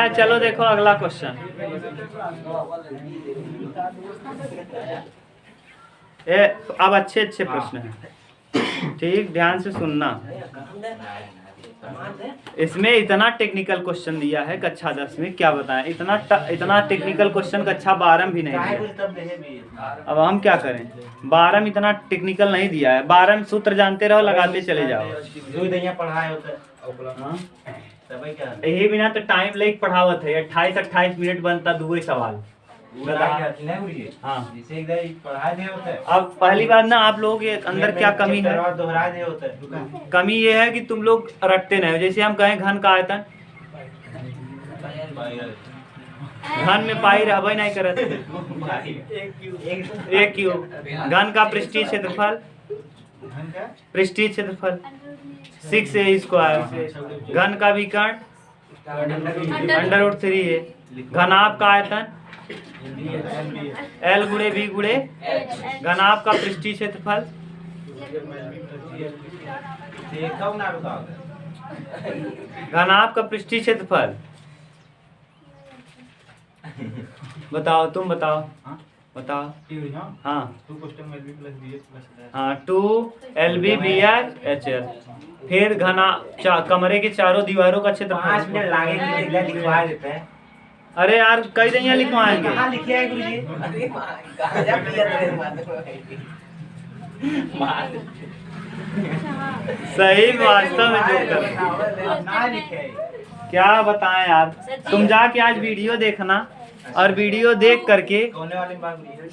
चलो देखो अगला क्वेश्चन। अब अच्छे अच्छे प्रश्न हैं, ठीक, ध्यान से सुनना। इसमें इतना टेक्निकल क्वेश्चन दिया है कक्षा 10 में, क्या बताएं, इतना टेक्निकल क्वेश्चन कक्षा 12 में भी नहीं दिया। अब हम क्या करें, 12 में इतना टेक्निकल नहीं दिया है। 12 में सूत्र जानते रहो, लगाते चले जाओ। यही बिना तो टाइम लेके पढ़ावत है, 28-28 मिनट बनता दो सवाल। हाँ, अब पहली बात ना, आप लोगों के अंदर क्या कमी है? कमी ये है कि तुम लोग रटते नहीं। जैसे हम कहें घन का आयतन, घन में पाई रहबे नहीं करत। एक क्यूब। घन का पृष्ठीय क्षेत्रफल, पृष्ठीय क्षेत्रफल 6a²। घन का विकर्ण √3 है। घनाभ का आयतन L गुणे V गुणे घनाभ का पृष्ठीय क्षेत्रफल। घनाभ का पृष्ठीय क्षेत्रफल बताओ, तुम बताओ। बताओ। हाँ, 2LB/BH। फिर घना कमरे के चारों दीवारों का क्षेत्रफल। 5 मिनट लगेंगे। अरे यार, कई दिन यहाँ लिखवाएंगे। सही, वास्तव में जो कर क्या बताएं यार। तुम जाके आज वीडियो देखना, और वीडियो देख करके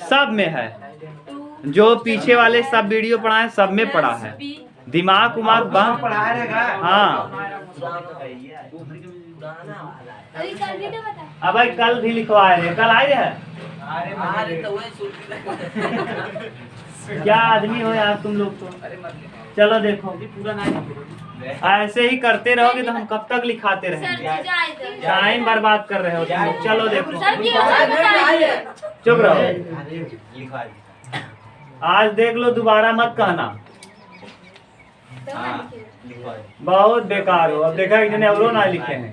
सब में है, जो पीछे वाले सब वीडियो पढ़ाए सब में पढ़ा है। दिमाग उमाग बम पढ़ा रहेगा। हाँ, अब भाई कल भी लिखवाए रहे, कल आए रहे। क्या आदमी हो यार तुम लोग तो। चलो देखो, ऐसे ही करते रहोगे तो हम कब तक लिखाते रहेंगे? टाइम बर्बाद कर रहे हो तुम लोग। चलो देखो, चुप रहो। आज देख लो, दोबारा मत कहना। बहुत बेकार हो। अब देखा इतने और ना लिखे हैं।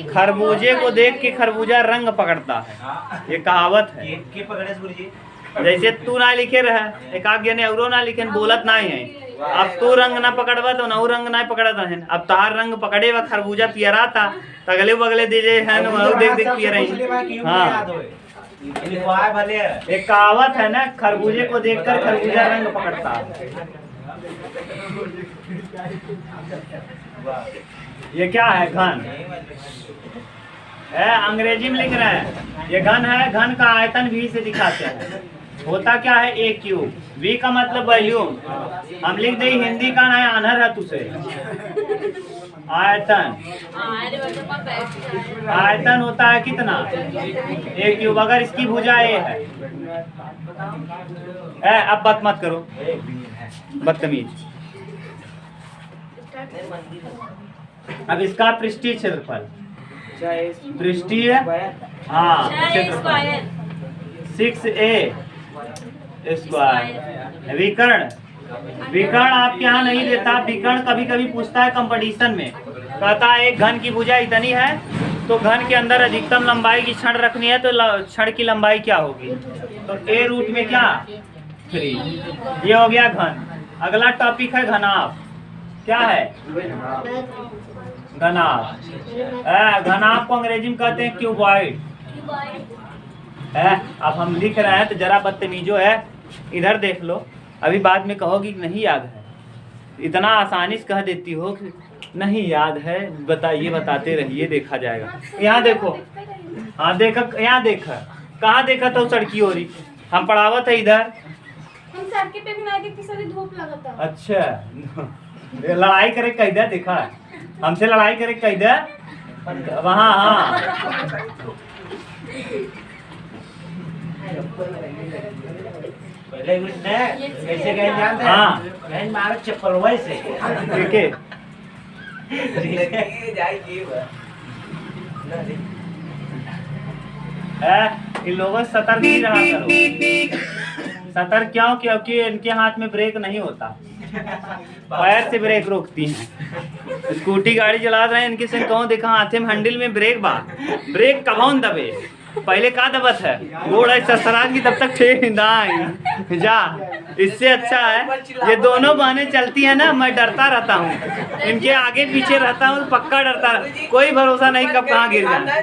खरबूजे को देख के खरबूजा रंग पकड़ता है, ये कहावत है। जैसे तू ना लिखे रहे, एक आगे ने औरो ना लिखे, बोलत नहीं है। अब तू रंग ना पकड़वा तो नौ रंग ना पकड़ता है। अब तार रंग पकड़े व खरबूजा पियरा था, अगले बगले दीजिए है देख देख पिय रही। हाँ, एक कहावत है ना, खरबूजे को देखकर खरबूजा रंग पकड़ता है। ये क्या है? घन है, अंग्रेजी में लिख रहे हैं। ये घन है, घन का आयतन V से दिखाते हैं। होता क्या है? A cube. V का मतलब वॉल्यूम, हम लिख दे हिंदी का ना आनर है तुझे। आयतन, आयतन होता है कितना? A cube. अगर इसकी भुजा A है। अब बात मत करो, बदतमीज। अब इसका पृष्ठीय क्षेत्रफल, पृष्ठीय, हाँ, क्षेत्रफल 6a²। विकर्ण, विकर्ण आपके यहाँ नहीं देता। विकर्ण कभी कभी पूछता है कंपटीशन में, कहता है एक घन की भुजा इतनी है, तो घन के अंदर अधिकतम लंबाई की क्षण रखनी है, तो क्षण की लंबाई क्या होगी? तो a रूट में क्या? 3। ये हो गया घन। अगला टॉपिक है घनाभ। क्या है? घनाभ। घनाभ को अंग्रेजी में कहते हैं क्यूबॉइड। अब हम लिख रहे हैं तो जरा बदतमीजो है, इधर देख लो। अभी बाद में कहोगी कि नहीं याद है। इतना आसानी से कह देती हो कि नहीं याद है, बताइए, बताते रहिए, देखा जाएगा। यहाँ देखो, हाँ देखा, यहाँ देखा, कहाँ देखा तो सड़की हो रही, हम पढ़ावत है इधर। अच्छा, लड़ाई करे कैदा देखा, हमसे लड़ाई करे कैदा वहाँ। हाँ, कैसे गए जानते हैं? हाँ, मारो चप्पल से। ठीक है, इन लोगों से सतर्क नहीं रहा करो। सतर्क क्यों? क्योंकि इनके हाथ में ब्रेक नहीं होता, पैर से ब्रेक रोकती हैं। स्कूटी गाड़ी चला रहे हैं, इनके संग कहूँ देखा हाथे में हैंडल में ब्रेक बा, ब्रेक कबौन दबे, पहले का दबत है गोड़ है ससुराल की, तब तक ठेक जा। इससे अच्छा है ये दोनों बहनें चलती है ना, मैं डरता रहता हूँ, इनके आगे पीछे रहता हूँ, पक्का डरता रह, कोई भरोसा नहीं कब कहाँ गिर जाए।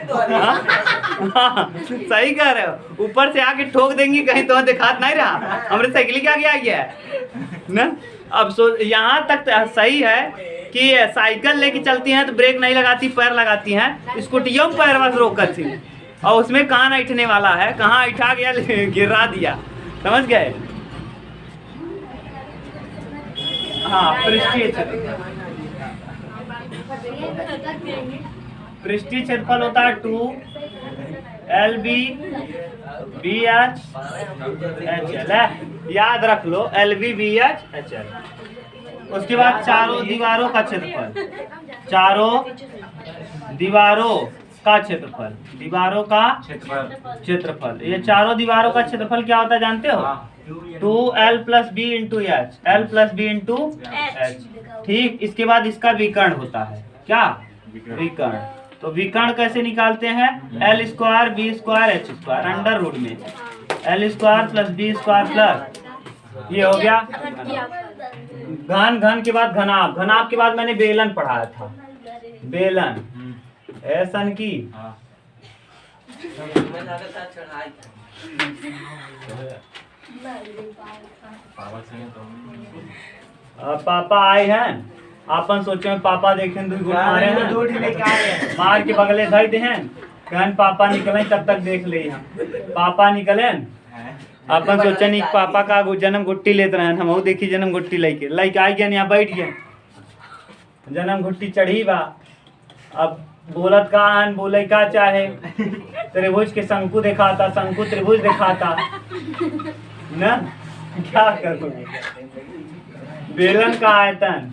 हाँ, सही कह रहे हो, ऊपर से आके ठोक देंगी कहीं तो दिखात नहीं रहा, हमारे साइकिल क्या गया है ना। अब यहाँ तक सही है कि साइकिल लेके चलती हैं तो ब्रेक नहीं लगाती, पैर लगाती हैं, स्कूटियों में पैर बस रोक कर थी, और उसमें कहाँ ऐठने वाला है, कहाँ ऐठा गया गिरा दिया, समझ गए। हाँ, पृष्ठीय क्षेत्रफल, पृष्ठीय क्षेत्रफल होता है 2LB BH HL, याद रख लो LB BH HL। उसके बाद चारों दीवारों का क्षेत्रफल, चारों दीवारों का क्षेत्रफल, दीवारों का क्षेत्रफल, ये चारों दीवारों का क्षेत्रफल क्या होता है जानते हो? 2L + B × H, L + B × H। ठीक, इसके बाद इसका विकर्ण होता है, क्या विकर्ण? तो विकर्ण कैसे निकालते हैं? L² B² H² under root में L² + B² ये हो गया घन। घन के बाद घनाभ, घनाभ के बाद मैंने बेलन पढ़ाया था, बेलन ऐसन की पापा आए हैं, अपन सोचे पापा देखें दूध मारे हैं, दूध लेके आ रहे मार के बगले धर दे हैं, कहन पापा निकले तब तक देख ले हम पापा निकले। अपन सोचे नहीं पापा का जन्म घुट्टी लेते रहे, हम देखी जन्म घुट्टी लेके आ गया, यहाँ बैठ गए, जन्म घुट्टी चढ़ी बा। अब बोलत का आन बोले का चाहे, त्रिभुज के शंकु दिखाता, शंकु त्रिभुज दिखाता ना, क्या करोगे। बेलन का आयतन,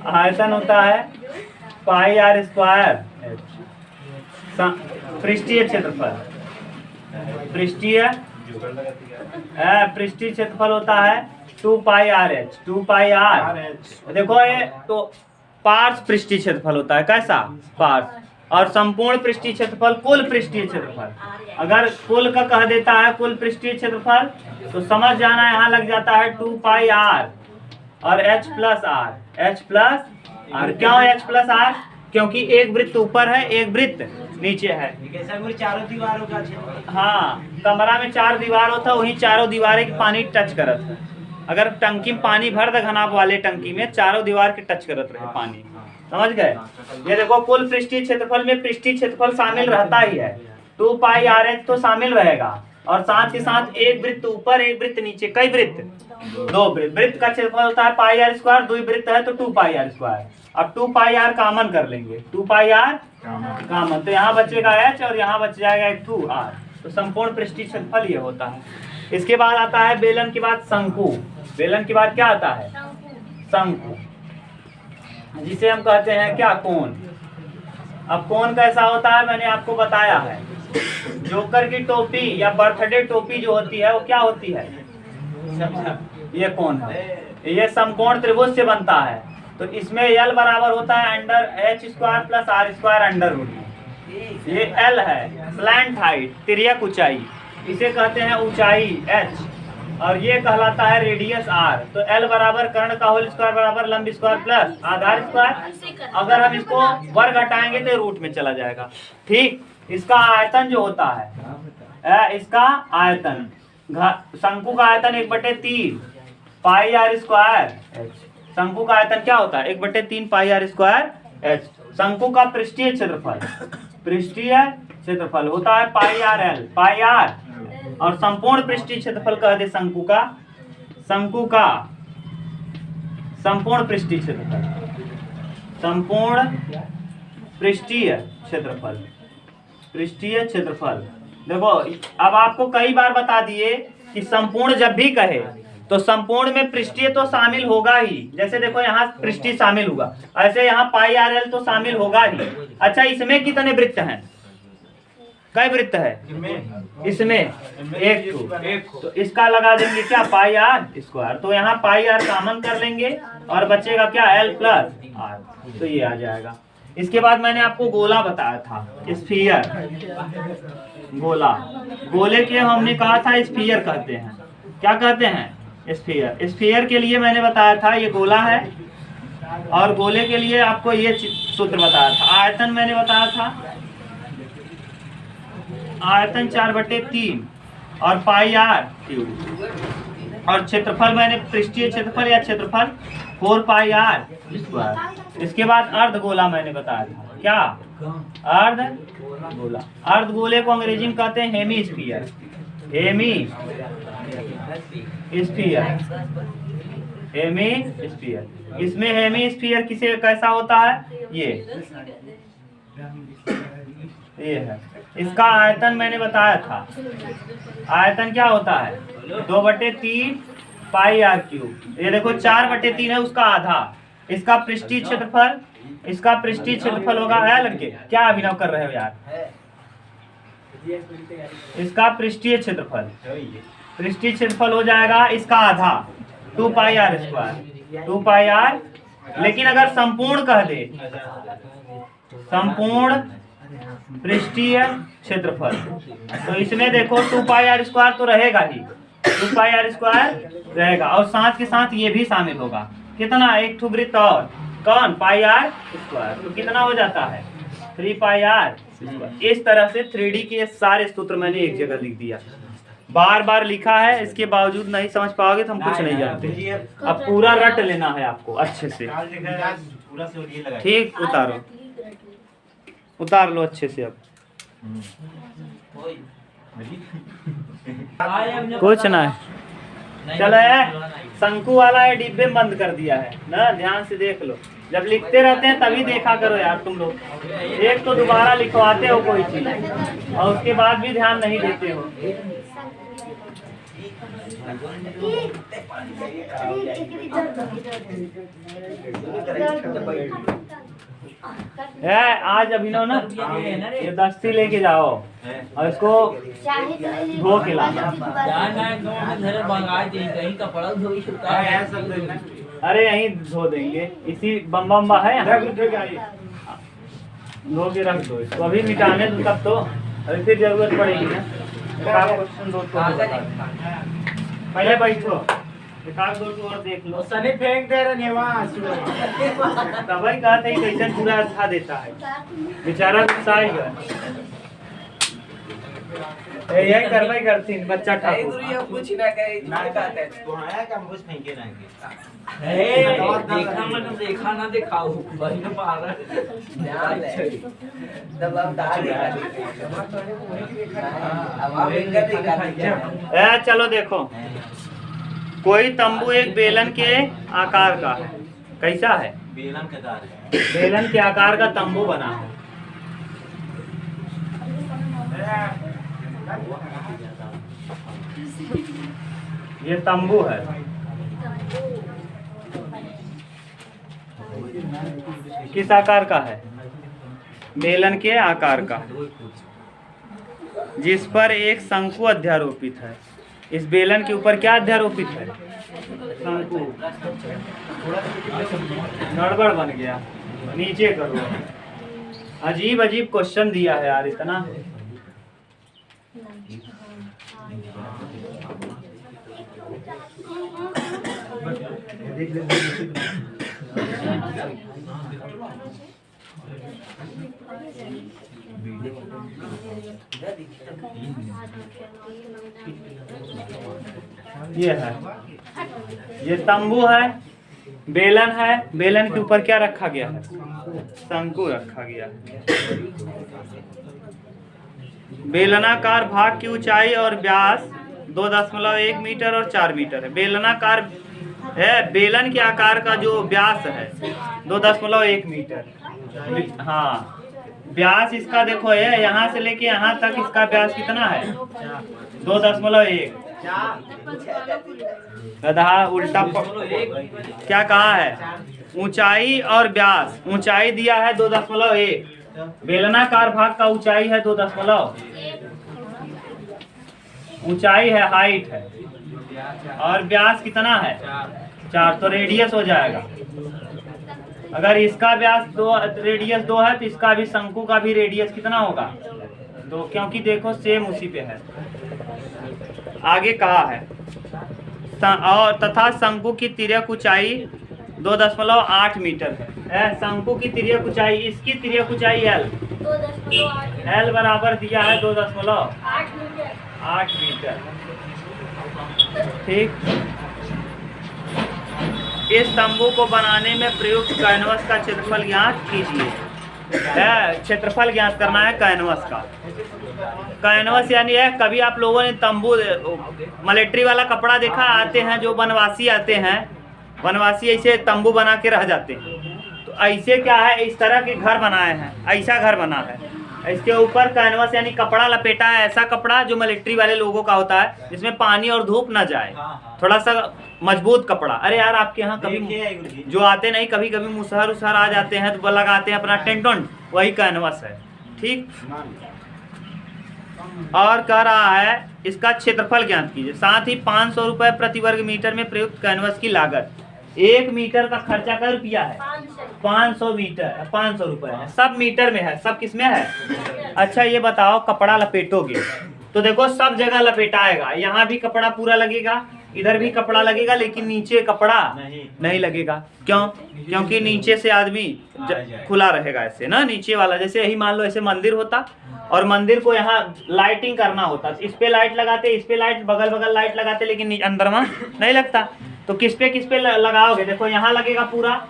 आयतन होता है πr²। पृष्ठीय क्षेत्रफल, पृष्ठीय क्षेत्रफल होता है 2πrh, 2πr। देखो ये तो पार्श्व पृष्ठीय क्षेत्रफल होता है, कैसा पार्श्व, और संपूर्ण पृष्ठीय क्षेत्रफल कुल पृष्ठीय क्षेत्रफल। अगर कुल का कह देता है कुल पृष्ठीय क्षेत्रफल तो समझ जाना यहाँ लग जाता है 2πr और H+R। क्यों H+R? क्योंकि एक वृत्त ऊपर है, एक वृत्त नीचे है। चारों दीवारों का, हाँ, कमरा में 4 दीवार होता, वही चारों दीवारें के पानी टच करत है। अगर टंकी में पानी भर दे घनाभ वाले टंकी में, चारों दीवार के टच करत रहे पानी, समझ गए। ये देखो कुल पृष्ठीय क्षेत्रफल में पृष्ठीय क्षेत्रफल शामिल रहता ही है, 2πrh तो शामिल रहेगा, और साथ ही साथ एक वृत्त ऊपर एक वृत्त नीचे, कई वृत्त, 2 वृत्त। वृत्त का क्षेत्रफल होता है πr², 2 वृत्त है तो 2πr²। अब 2πr कॉमन कर लेंगे, 2πr कॉमन, तो यहाँ बचेगा h और यहाँ बच जाएगा 2r, तो संपूर्ण पृष्ठीय क्षेत्रफल ये होता है। इसके बाद आता है बेलन के बाद शंकु। बेलन के बाद क्या आता है? शंकु, जिसे हम कहते हैं क्या, कोण। अब कोण कैसा होता है मैंने आपको बताया है, जोकर की टोपी या बर्थडे टोपी जो होती है वो क्या होती है? ये कोण है, ये समकोण त्रिभुज से बनता है, तो इसमें L बराबर होता है √H² + R² √। ये L है स्लैंट हाइट, तिर्यक ऊंचाई, इसे कहते हैं ऊंचाई H, और ये कहलाता है रेडियस R। तो L बराबर कर्ण का होल स्क्वायर बराबर लंब स्क्वायर प्लस आधार स्क्वायर। अगर हम इसको वर्ग हटाएंगे तो रूट में चला जाएगा। ठीक, इसका आयतन जो होता है, इसका आयतन, शंकु का आयतन 1/3 πr²। शंकु का आयतन क्या होता है? 1/3 πr²। शंकु का पृष्ठीय क्षेत्रफल, पृष्ठीय क्षेत्रफल होता है πrl, πr, और संपूर्ण पृष्ठीय क्षेत्रफल कह दे शंकु का, शंकु का संपूर्ण पृष्ठीय क्षेत्रफल, संपूर्ण पृष्ठीय क्षेत्रफल, पृष्ठीय क्षेत्रफल। देखो अब आपको कई बार बता दिए कि संपूर्ण जब भी कहे तो संपूर्ण में पृष्ठीय तो शामिल होगा ही, जैसे देखो यहाँ पृष्ठीय शामिल हुआ, ऐसे यहाँ πrl तो शामिल होगा ही। अच्छा, इसमें कितने वृत्त हैं? कई वृत्त है इसमें? एक। तो इसका लगा देंगे क्या, पाई आर स्क्वायर। तो यहाँ पाई आर कॉमन कर लेंगे और बचेगा क्या, एल प्लस आर। तो ये आ जाएगा। इसके बाद मैंने आपको गोला बताया था, स्फीयर। गोला, गोले के हमने कहा था स्फीयर कहते हैं। क्या कहते हैं, स्फीयर। स्फीयर के लिए मैंने बताया था ये गोला है, और गोले के लिए आपको ये सूत्र बताया था। आयतन मैंने बताया था, आयतन 4/3 और पाई आर क्यूब। और क्षेत्रफल मैंने पृष्ठीय क्षेत्रफल या क्षेत्रफल 4 पाई आर स्क्वायर। इसके बाद अर्ध गोला मैंने बताया था, क्या, अर्ध गोला। अर्ध गोले को अंग्रेजी में कहते हैं hemisphere. Hemisphere, hemisphere. इसमें हेमी स्फीयर किसे कैसा होता है, ये है। इसका आयतन मैंने बताया था, आयतन क्या होता है, 2/3 पाई आर क्यूब। ये देखो 4/3 है, उसका आधा। इसका पृष्ठीय क्षेत्रफल, इसका पृष्ठीय क्षेत्रफल होगा एल के। क्या अभिनव कर रहे हो यार, इसका पृष्ठीय क्षेत्रफल, पृष्ठीय क्षेत्रफल हो जाएगा इसका आधा, 2 पाई आर स्क्वायर, 2 पाई आर। लेकिन अगर संपूर्ण कह दे, संपूर्ण पृष्ठीय क्षेत्रफल, तो इसमें देखो 2 पाई आर स्क्वायर तो रहेगा ही, 2 पाई आर स्क्वायर रहेगा, और साथ के साथ ये भी शामिल होगा। कितना, एक ठो वृत्त और, कौन, पाई आर स्क्वायर। तो कितना हो जाता है, 3 पाई आर स्क्वायर। इस तरह से 3D के सारे सूत्र मैंने एक जगह लिख दिया। बार बार लिखा है, इसके बावजूद नहीं समझ पाओगे तो हम कुछ नहीं जानते। अब पूरा रट लेना है आपको अच्छे से, ठीक। उतारो, उतार लो अच्छे से। अब कुछ ना है, चलो शंकु वाला है, डिब्बे में बंद कर दिया है ना, ध्यान से देख लो। जब लिखते रहते हैं तभी देखा करो यार तुम लोग। एक तो दोबारा लिखवाते हो कोई चीज और उसके बाद भी ध्यान नहीं देते हो। आज अभिनव ना ये दस्ती लेके जाओ और इसको धो के लाना। अरे यहीं धो देंगे, इसी बम्बा है धो के रख दो इसको, अभी मिटाने दो तब तो, अभी फिर जरूरत पड़ेगी ना। क्वेश्चन दो पहले बैठो, दो और देख लो। सनी फेंक दे रहे तभी कहा था कैसे पूरा अच्छा देता है, बेचारा गुस्सा यही करवाई करती बच्चा ठाकुर। कुछ ना कहे ना कहते तो आया कि हम कुछ फेंके ना देखा मतलब देखा ना दिखाओ वही ना पागल ध्यान दे दबावदार है। चलो देखो, कोई तंबू एक बेलन के आकार का है। कैसा है, बेलन का आकार है, बेलन के आकार का तंबू बना है। ये तंबू है, किस आकार का है, बेलन के आकार का, जिस पर एक शंकु अध्यारोपित है। इस बेलन के ऊपर क्या अध्यारोपित है, शंकु। गड़बड़ बन गया, नीचे करो। अजीब अजीब क्वेश्चन दिया है यार इतना। ये है, ये तंबू है, बेलन है, बेलन के ऊपर क्या रखा गया है, शंकु रखा गया है। बेलनाकार भाग की ऊंचाई और व्यास 2.1 मीटर और 4 मीटर है। बेलनाकार है, बेलन के आकार का जो व्यास है 2.1 मीटर। हाँ, व्यास इसका देखो है, यहाँ से लेके यहाँ तक इसका व्यास कितना है, 2.1। गधा उल्टा क्या कहा है, ऊंचाई और व्यास। ऊंचाई दिया है 2.1 बेलनाकार भाग का ऊंचाई है 2 दशमलव, ऊंचाई है, हाइट है, और व्यास कितना है 4, तो रेडियस हो जाएगा। अगर इसका व्यास 2, रेडियस 2 है तो इसका भी, शंकु का भी रेडियस कितना होगा 2, क्योंकि देखो सेम उसी पे है। आगे कहा है और तथा शंकु की तिर्यक ऊंचाई 2.8 मीटर है। शंकु की तिर्यक ऊंचाई, इसकी तिर्यक ऊंचाई L बराबर दिया है 2.8 मीटर। ठीक, इस तंबू को बनाने में प्रयुक्त कैनवस का क्षेत्रफल ज्ञात कीजिए। क्षेत्रफल ज्ञात करना है कैनवस का। कैनवस यानी है, कभी आप लोगों ने तंबू, मिलिट्री वाला कपड़ा देखा, आते हैं जो वनवासी आते हैं, वनवासी ऐसे तंबू बना के रह जाते हैं। तो ऐसे क्या है, इस तरह के घर बनाए हैं, ऐसा घर बना है, इसके ऊपर कैनवस यानी कपड़ा लपेटा है, ऐसा कपड़ा जो मिलिट्री वाले लोगों का होता है, जिसमें पानी और धूप न जाए, थोड़ा सा मजबूत कपड़ा। अरे यार आपके यहाँ कभी जो आते नहीं, कभी कभी मुसहर उसहर आ जाते हैं तो लगाते हैं अपना टेंट वेंट, वही कैनवस है। ठीक, और कह रहा है इसका क्षेत्रफल ज्ञात कीजिए। साथ ही 500 रुपए प्रति वर्ग मीटर में प्रयुक्त कैनवस की लागत। 1 मीटर का खर्चा क्या रुपया है 500 मीटर, 500 रुपए है। सब मीटर में है, सब किस में है। अच्छा ये बताओ, कपड़ा लपेटोगे तो देखो सब जगह लपेटाएगा, यहाँ भी कपड़ा पूरा लगेगा, इधर भी कपड़ा लगेगा, लेकिन नीचे कपड़ा नहीं लगेगा। क्यों? क्योंकि नीचे से आदमी खुला रहेगा ऐसे ना, नीचे वाला। जैसे यही मान लो ऐसे मंदिर होता और मंदिर को यहाँ लाइटिंग करना होता, इस पे लाइट लगाते, इस पे लाइट, बगल बगल लाइट लगाते, लेकिन अंदर में नहीं लगता। तो किस पे लगाओगे, देखो यहाँ लगेगा पूरा,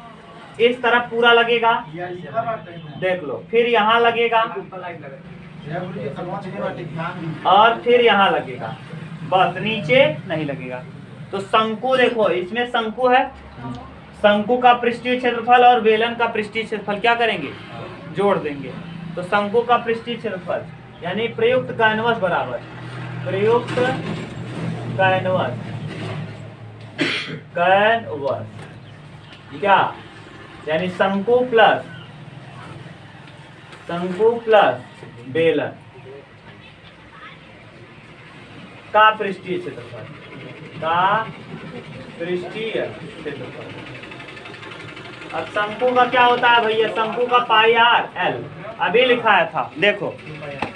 इस तरफ पूरा लगेगा, देख लो, फिर यहाँ लगेगा और फिर यहाँ लगेगा, बस नीचे नहीं लगेगा। तो शंकु देखो, इसमें शंकु है, शंकु का पृष्ठीय क्षेत्रफल और बेलन का पृष्ठीय क्षेत्रफल क्या करेंगे, जोड़ देंगे। तो शंकु का पृष्ठीय क्षेत्रफल यानी प्रयुक्त कैनवस बराबर प्रयुक्त कैनवस क्या, यानी शंकु प्लस बेलन का पृष्ठीय क्षेत्रफल अब शंकु का क्या होता है भैया, शंकु का पाई आर एल अभी लिखाया था। देखो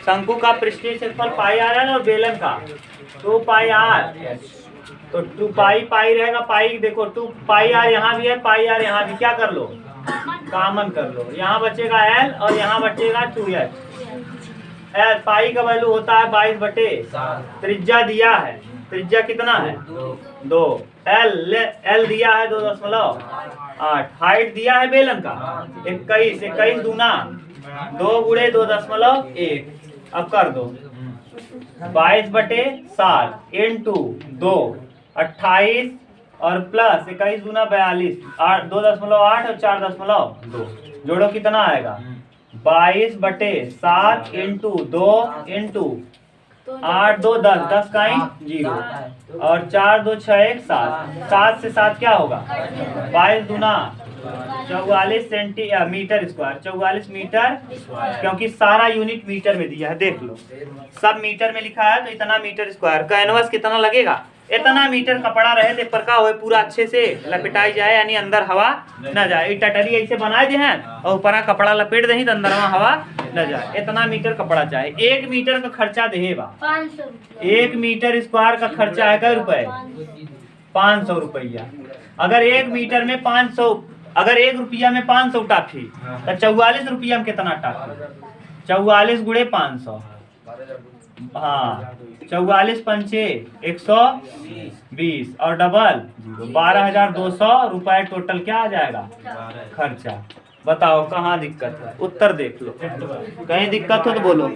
शंकु का पृष्ठीय क्षेत्रफल पाई आर एल और बेलन का 2 पाई आर, तो 2 पाई रहेगा, पाई देखो 2 पाई आर यहाँ भी है, पाई आर यहाँ भी, क्या कर लो कॉमन कर लो, यहाँ बचेगा एल और यहाँ बचेगा 2h। एल पाई का वैल्यू होता है 22/7, त्रिज्या दिया है, त्रिज्या कितना है 2, एल दिया है 2.8, हाइट दिया है बेलन का 21 दूना 2 गुणे 2.1, अब कर दो 22/7 इंटू 2 28 और प्लस 21 दूना 42, 2.8 और 4.2, जोड़ो कितना आएगा 22/7 इंटू 2 इंटू 8 2 10, 10 का 0 और 4 2 6 1 7, 7 से 7 क्या होगा 22 दूना 44 सेंटीमीटर स्क्वायर, 44 मीटर, क्योंकि सारा यूनिट मीटर में दिया है, देख लो सब मीटर में लिखा है, तो इतना मीटर स्क्वायर। कैनवस कितना लगेगा, इतना मीटर कपड़ा रहे ते पर का हो पूरा अच्छे से लपेटाई जाए, यानी अंदर हवा न जाए। टटरी ऐसे बनाए दे हैं और ऊपर कपड़ा लपेट दे तो अंदर हवा न जाए, इतना मीटर कपड़ा चाहे। 1 मीटर का खर्चा देगा 1 मीटर स्क्वायर का खर्चा है क्या रुपए 500 रुपया। अगर 1 मीटर में 500, अगर 1 रुपया में 500 टाफी तो 44 रुपया में कितना टाफी, 44 गुणे 500, हाँ 44 पंचे 120 और डबल 12,200 रुपए टोटल क्या आ जाएगा खर्चा। बताओ कहाँ दिक्कत है, उत्तर देख लो, कहीं दिक्कत हो तो बोलो।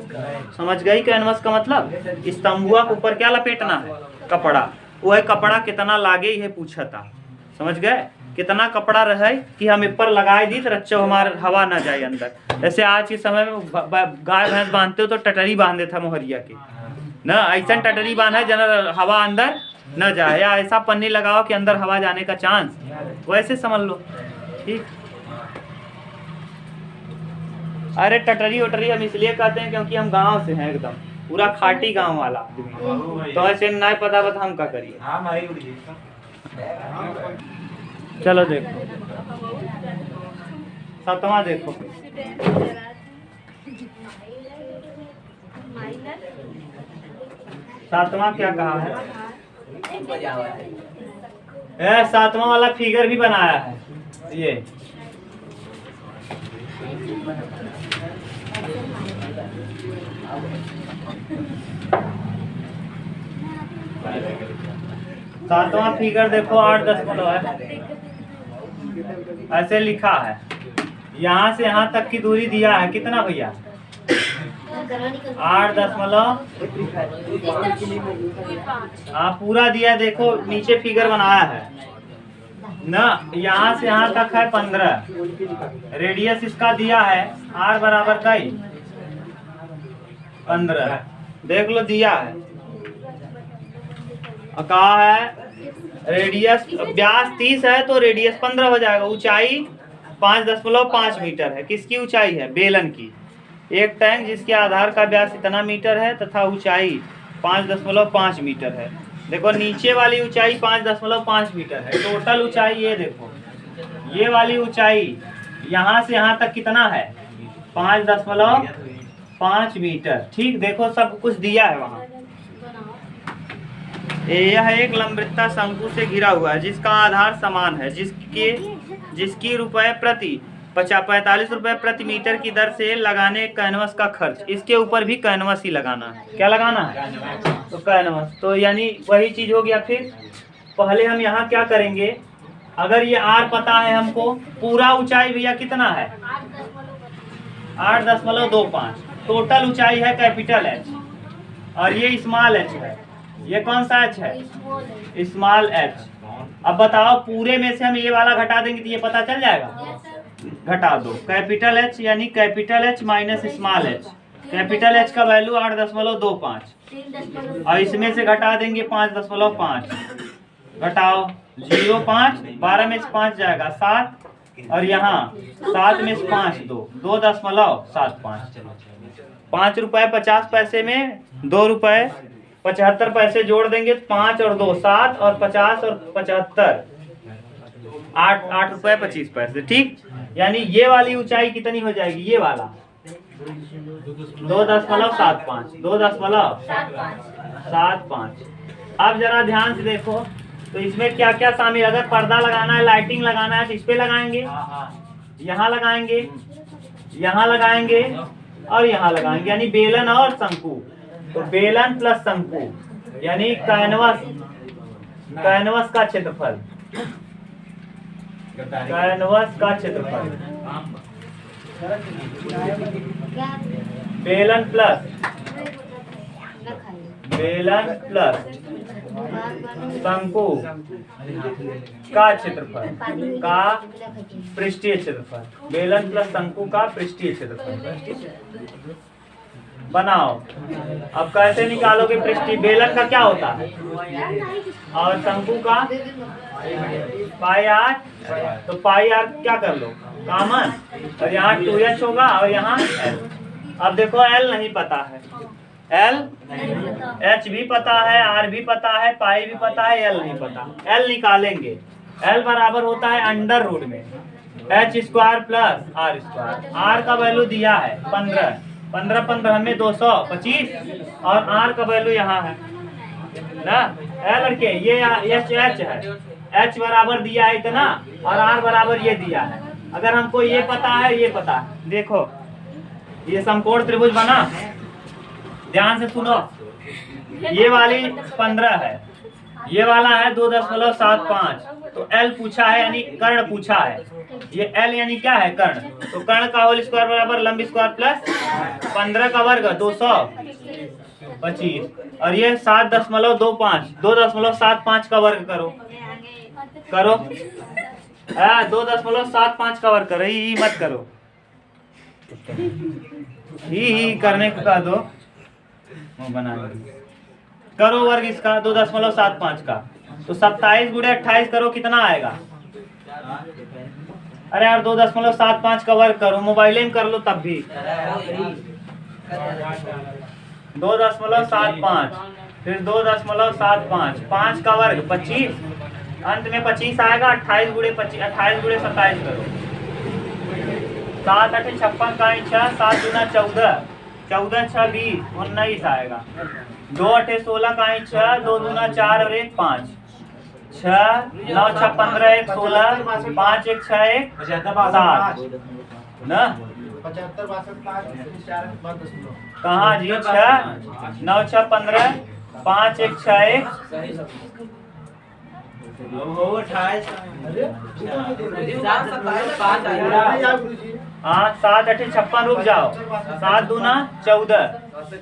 समझ गई कैनवस का मतलब, इस तंबुआ के ऊपर क्या लपेटना है कपड़ा, वह कपड़ा कितना लागे ये पूछा था, समझ गए कितना कपड़ा रहे कि हम ऊपर लगाए दी तो रच्चो हमारे हवा ना जाए अंदर। जैसे आज के समय में गाय भैंस बांधते हो तो टटरी बांधे था मोहरिया के ना, ऐसा टटरी बांधा जना हवा अंदर न जाए, या ऐसा पन्नी लगाओ कि अंदर हवा जाने का चांस, वैसे समझ लो। ठीक, अरे टटरी उटरी हम इसलिए कहते हैं क्योंकि हम गांव से हैं, एकदम पूरा खाटी गांव वाला आदमी। तो ऐसे ना पता बता हम क्या करिए। चलो देखो सातवां देखो, सातवां क्या कहा है? सातवां वाला फिगर भी बनाया है ये। सातवां फिगर देखो 8.0 है, ऐसे लिखा है। यहाँ से यहाँ तक की दूरी दिया है कितना भैया? 8.0। हाँ पूरा दिया, देखो नीचे फिगर बनाया है ना। यहाँ से यहाँ तक है 15, रेडियस इसका दिया है r बराबर का 15, देख लो दिया है। कहा है रेडियस, व्यास 30 है तो रेडियस 15 हो जाएगा। ऊंचाई 5.5 मीटर है। किसकी ऊंचाई है? बेलन की। एक टैंक जिसके आधार का व्यास इतना मीटर है तथा ऊंचाई 5.5 मीटर है। देखो नीचे वाली ऊंचाई 5.5 मीटर है। टोटल ऊंचाई ये देखो, ये वाली ऊंचाई यहाँ से यहाँ तक कितना है? 5.5 मीटर। ठीक, देखो सब कुछ दिया है वहाँ। यह एक लंबवृत्ता शंकु से घिरा हुआ है जिसका आधार समान है, जिसकी रुपए प्रति 45 रुपए प्रति मीटर की दर से लगाने कैनवस का खर्च। इसके ऊपर भी कैनवस ही लगाना है। क्या लगाना है? तो कैनवस। तो यानी वही चीज हो गया। फिर पहले हम यहाँ क्या करेंगे, अगर ये r पता है हमको, पूरा ऊंचाई भैया कितना है? 8.25। टोटल ऊंचाई है कैपिटल H और ये स्मॉल h है। ये कौन सा h है? Small h। अब बताओ पूरे में से हम ये वाला घटा देंगे तो ये पता चल जाएगा। घटा दो, कैपिटल H यानी capital H minus small h। Capital H का वैल्यू 8.25 और इसमें से घटा देंगे 5.5। घटाओ 0.5, 12 में से 5 जाएगा 7 और यहाँ 7 में से 5 2.75। 5 रुपए 50 पैसे में 2 रुपए 75 पैसे जोड़ देंगे तो 5 और 2 7 और 50 और 75 8 रुपए 25 पैसे। ठीक, यानी ये वाली ऊंचाई कितनी हो जाएगी? ये वाला 2.75, 2.75। अब जरा ध्यान से देखो तो इसमें क्या क्या शामिल। अगर पर्दा लगाना है, लाइटिंग लगाना है तो इस पे लगाएंगे, यहाँ लगाएंगे, यहाँ लगाएंगे और यहाँ लगाएंगे, यानी बेलन और शंकु। तो बेलन प्लस शंकु यानी कैनवस का क्षेत्रफल, कैनवस का क्षेत्रफल। बेलन प्लस शंकु का क्षेत्रफल का पृष्ठीय क्षेत्रफल। बेलन प्लस शंकु का पृष्ठीय क्षेत्रफल बनाओ। अब कैसे निकालोगे पृष्ठीय? बेलन का क्या होता है और शंकु का पाई आर। तो पाई आर क्या कर लो कॉमन, और यहाँ 2h होगा और यहाँ l। अब देखो l नहीं पता है, l h भी पता है, r भी पता है, पाई भी पता है, l नहीं पता। l निकालेंगे, l बराबर होता है अंडर रूट में h² प्लस r²। r का वैल्यू दिया है 15, 15 में 225 और r का वैल्यू यहाँ है ना। l लड़के ये h है, h बराबर दिया है इतना और r बराबर ये दिया है। अगर हमको ये पता है, ये पता है, देखो ये समकोण त्रिभुज बना, ध्यान से सुनो। ये वाली 15 है, ये वाला है 2.75। तो l पूछा है यानी कर्ण पूछा है। ये l यानी क्या है? कर्ण। तो कर्ण का होल स्क्वायर बराबर लंब स्क्वायर प्लस 15 का वर्ग 225 और ये 7.25, 2.75 का वर्ग करो 2.75 का वर्ग करो, ही मत करो, ही करने को कह दो, बना करो वर्ग इसका 2.75 का। तो 27 × 28 करो, कितना आएगा? अरे यार 2.75 का वर्ग करो, मोबाइल में कर लो तब भी। 2.75 फिर 2.75, 5 का वर्ग 25, अंत में 25 आएगा। 28 गुणे 27 करो। 7 8 56 का 6, 7 दूना 14, 14 6 20, 19 आएगा। 2 8 16 का 6, 2 दूना 4 और 1 5, 6 9 6 15 1 16, 5 1 6 1 7 ना। 75 कहाँ जी? 6 9 6 15, 5 1 6 1। हाँ 7 8 56, रुक जाओ। 7 दूना 14,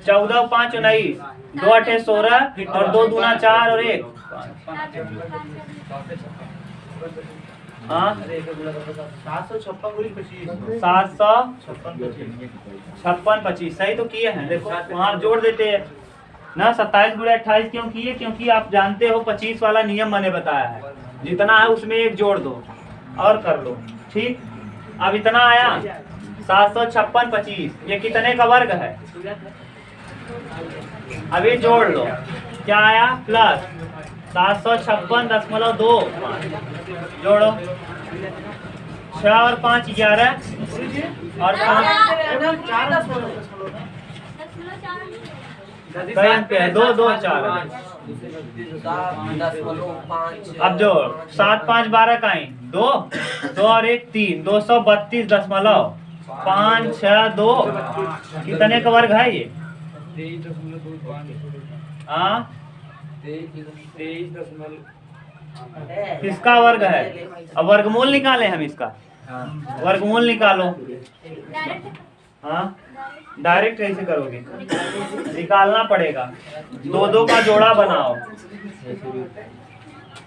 14 5 19, 2 8 16 और 2 दूना 4 और 1। हाँ 756 25 सही तो किए हैं। देखो वहाँ जोड़ देते हैं ना। 27 गुणे 28 क्यों किए? क्योंकि आप जानते हो 25 वाला नियम मैंने बताया है, जितना है उसमें एक जोड़ दो और कर लो। ठीक, अब इतना आया 756 25, ये कितने का वर्ग है? अभी जोड़ लो, क्या आया? प्लस 756.25 जोड़ो। 6 और 5 11 और 5 कई अंक पे है? 2 2 4। अब जोड़ 7 5 12 का 2 2 और 1 3, 232.5 6 2 कितने का वर्ग है ये? हाँ किसका वर्ग है? अब वर्गमूल निकाले हम इसका। वर्गमूल निकालो। हाँ डायरेक्ट कैसे करोगे? निकालना पड़ेगा। 2 2 का जोड़ा बनाओ।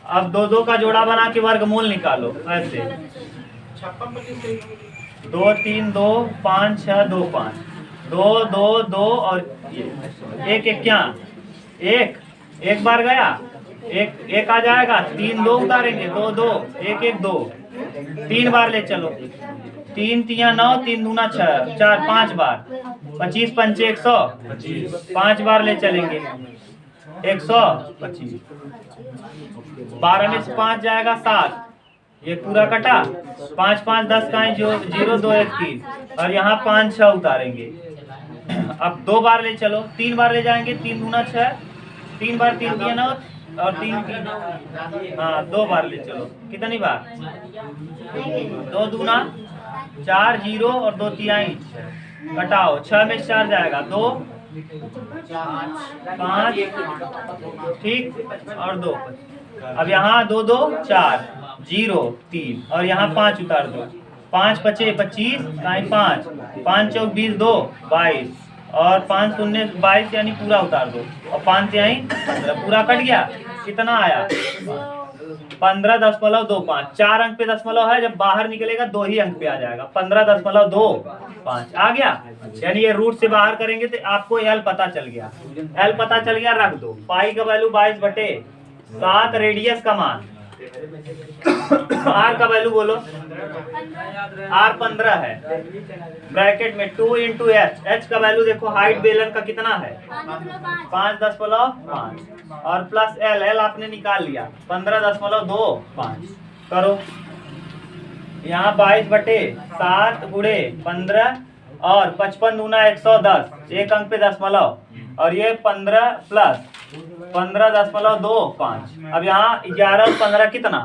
अब 2 2 का जोड़ा बना के वर्गमूल निकालो। ऐसे 2 3 2 5 6 2 5, 2 2 2 और 1 1 क्या? 1 बार गया, 1 आ जाएगा। 3 2 उतारेंगे, 2 2 1 1 2, 3 बार ले चलो। 3 3 9, 3 दूना 6, 4 5 बार, 25 5 100, 5 बार ले चलेंगे 125। 12 में से 5 जाएगा 7, ये पूरा कटा। 5 5 10 का 0 2 1 3 और यहाँ 5 6 उतारेंगे। अब 2 बार ले चलो, 3 बार ले जाएंगे। 3 दूना 6, 3 बार 3 3 9 और 3 3, हाँ 2 बार ले चलो। कितनी बार? 2 दूना 4 0 और 2 3 कटाओ। 6 में 4 जाएगा, 2 5 ठीक और 2। अब यहाँ 2 2 4 0 3 और यहाँ 5 उतार दो। 5 5 25 5 5 4 20 2 22 और 5 शून्य 22 यानी पूरा उतार दो। और 5 से 15 पूरा कट गया। कितना आया? 15.25। 4 अंक पे दशमलव है, जब बाहर निकलेगा 2 ही अंक पे आ जाएगा। 15.25 आ गया। यानी ये रूट से बाहर करेंगे तो आपको एल पता चल गया। एल पता चल गया, रख दो। पाई का वैल्यू 22/7, रेडियस का मान। आर का वैल्यू बोलो। आर 15 है, ब्रैकेट में 2 × एच। एच का वैल्यू देखो, हाइट बेलन का कितना है? 5.5 और प्लस एल। एल आपने निकाल लिया 15.25 करो। यहाँ 22/7 गुणे 15 और 55 दूना 110, 1 अंक पे दशमलव और ये 15 प्लस 15.25। अब यहाँ 11 और 15 कितना?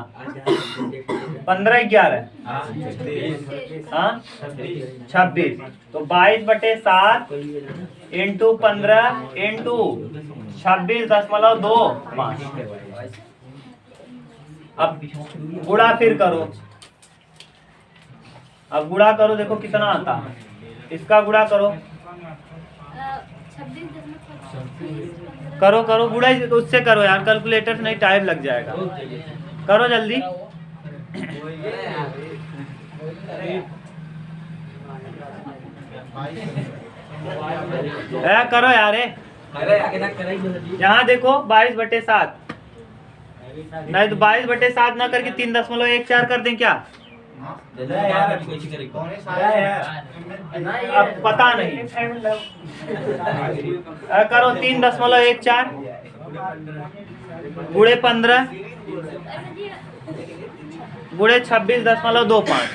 15 11 हाँ 26। तो 22/7 इंटू 15 इंटू 26.25। अब गुणा फिर करो। अब गुणा करो, देखो कितना आता है। इसका गुणा करो, करो करो गुणा उससे करो यार, कैलकुलेटर से नहीं, टाइम लग जाएगा। करो जल्दी। करो यार। यहाँ देखो 22/7, नहीं तो 22/7 ना करके 3.14 कर दें क्या? अब पता नहीं। करो 3.14 गुणे 15 गुणे 26.25।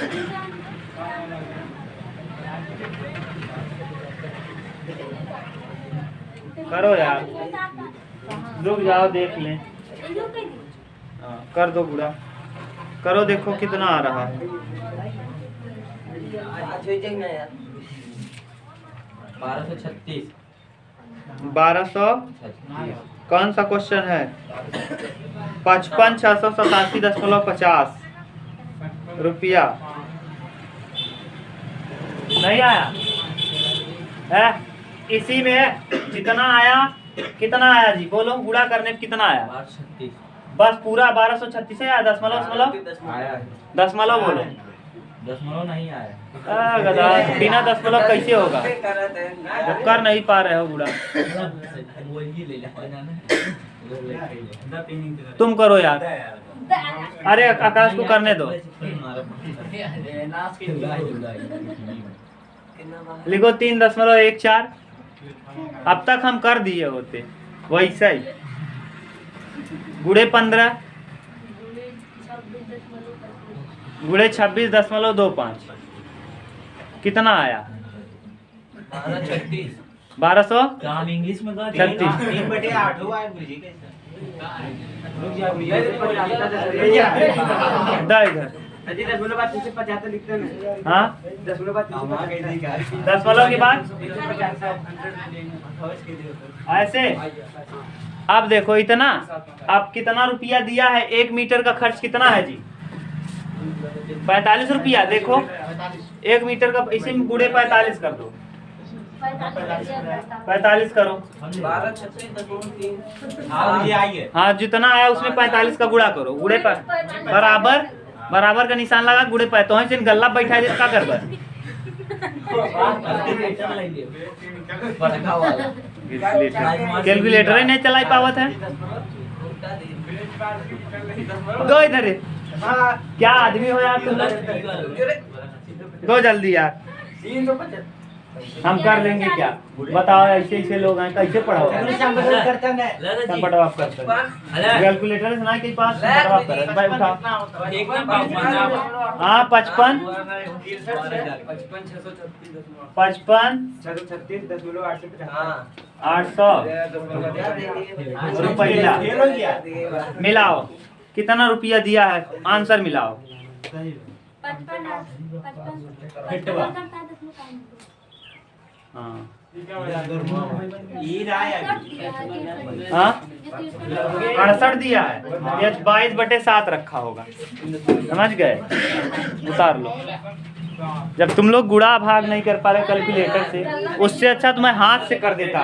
करो यार, रुक जाओ देख लें। हाँ, कर दो गुड़ा, करो देखो कितना आ रहा है। 1200 कौन सा क्वेश्चन है? 55,687.50 रुपया नहीं आया है। इसी में जितना आया, कितना आया जी बोलो, गुड़ा करने में कितना आया? बस पूरा 1236 आया। दशमलव बोलो। दशमलव नहीं आया। गधा, बिना दशमलव कैसे होगा जब कर नहीं पा रहे हो गुड़ा। तुम करो यार। अरे आकाश को करने दो। लिखो 3.14। अब तक हम कर दिए होते वैसा ही। गुड़े 15 गुड़े 26.25 कितना आया? 1236। इंग्लिश में इधर हाँ, दशमलव के बाद ऐसे। अब देखो इतना, अब कितना रुपया दिया है? 1 मीटर का खर्च कितना है जी? 45 रुपया। देखो 1 मीटर का, इसी में गुड़े 45 कर दो। 45 करो। हाँ, जितना आया उसमें 45 का गुड़ा करो। गुड़े पर बराबर का निशान लगा, गुड़े पर तो है गल्ला बैठा दे का कर बस। कैलकुलेटर ही नहीं चला पावत है। दो इधर है। क्या आदमी हो यार तुम लोग, दो जल्दी यार, हम कर लेंगे क्या बताओ। ऐसे ऐसे लोग हैं, कैसे पढ़ाओ? कैलकुलेटर है के पास, भाई उठाओ। हाँ 55 800 रुपया मिलाओ। कितना रुपया दिया है? आंसर मिलाओ। हाँ 68 दिया है। ये 22/7 रखा होगा, समझ गए? उतार लो। जब तुम लोग गुणा भाग नहीं कर पा रहे कैलकुलेटर से, उससे अच्छा तो मैं हाथ से कर देता।